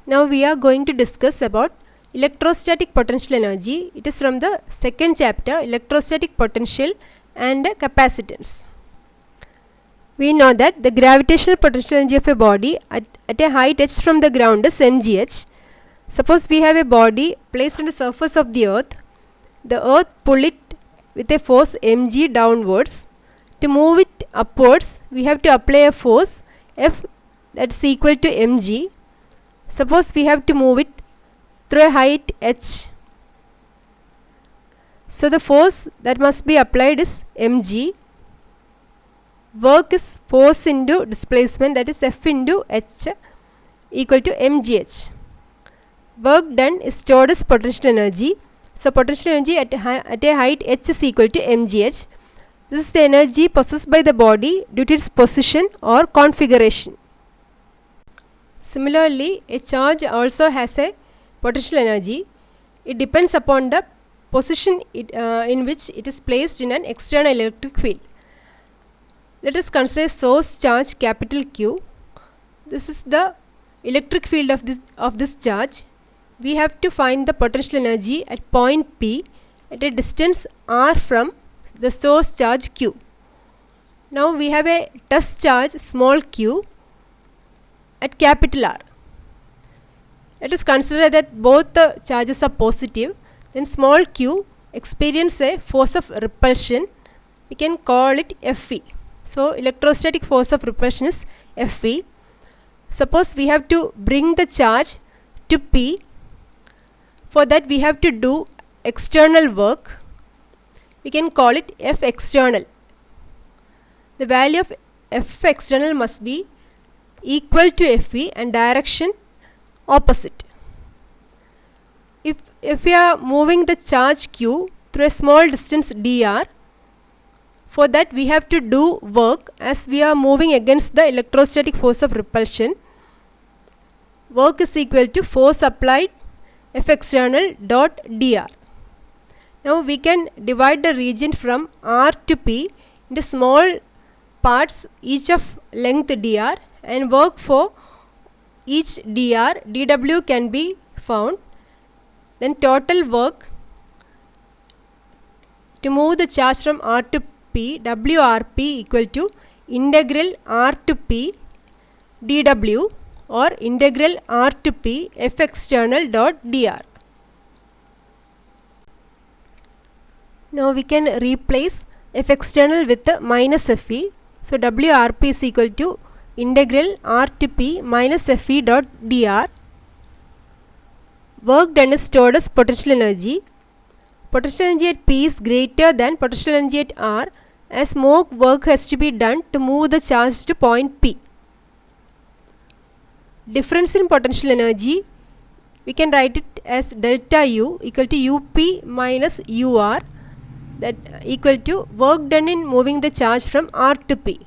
Now we are going to discuss about electrostatic potential energy. It is from the second chapter, electrostatic potential and capacitance. We know that the gravitational potential energy of a body at a height h from the ground is mgh. Suppose we have a body placed on the surface of the earth. The earth pull it with a force mg downwards. To move it upwards, we have to apply a force F that's equal to mg. Suppose we have to move it through a height h. So the force that must be applied is mg. Work is force into displacement, that is F into h equal to mgh. Work done is stored as potential energy. So potential energy at a height h is equal to mgh. This is the energy possessed by the body due to its position or configuration. Similarly, a charge also has a potential energy. It depends upon the position in which it is placed in an external electric field. Let us consider source charge capital Q. This is the electric field of this charge. We have to find the potential energy at point P at a distance r from the source charge Q. Now we have a test charge small q at capital R. Let us consider that both the charges are positive. Then small q experience a force of repulsion. We can call it Fe. So electrostatic force of repulsion is Fe. Suppose we have to bring the charge to P. For that we have to do external work. We can call it F external. The value of F external must be equal to Fe and direction opposite. If we are moving the charge Q through a small distance dr, for that we have to do work as we are moving against the electrostatic force of repulsion. Work is equal to force applied F external dot dr. Now we can divide the region from R to P into small parts, each of length dr, and work for each dr. dw can be found. Then total work to move the charge from R to P, WRP equal to integral R to P dw or integral R to P F external dot dr. Now we can replace F external with the minus Fe. So WRP is equal to integral R to P minus Fe dot dr. Work done is stored as potential energy. Potential energy at P is greater than potential energy at R, as more work has to be done to move the charge to point P. Difference in potential energy, we can write it as delta U equal to UP minus UR, that equal to work done in moving the charge from R to P.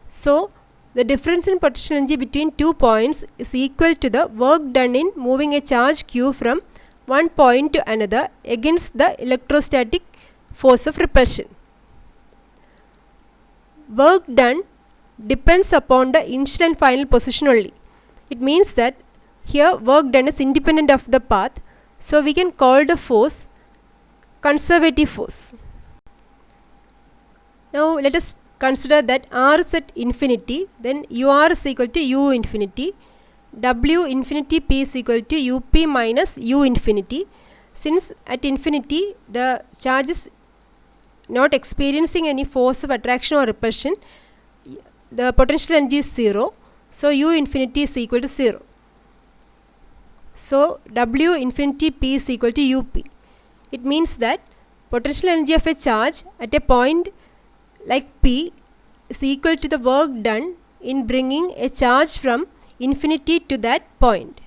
So the difference in potential energy between 2 points is equal to the work done in moving a charge Q from one point to another against the electrostatic force of repulsion. Work done depends upon the initial and final position only. It means that here work done is independent of the path, so we can call the force conservative force. Now let us consider that R is at infinity, then UR is equal to U infinity, W infinity P is equal to UP minus U infinity. Since at infinity the charge is not experiencing any force of attraction or repulsion, the potential energy is 0. So U infinity is equal to 0. So W infinity P is equal to UP. It means that potential energy of a charge at a point like P is equal to the work done in bringing a charge from infinity to that point.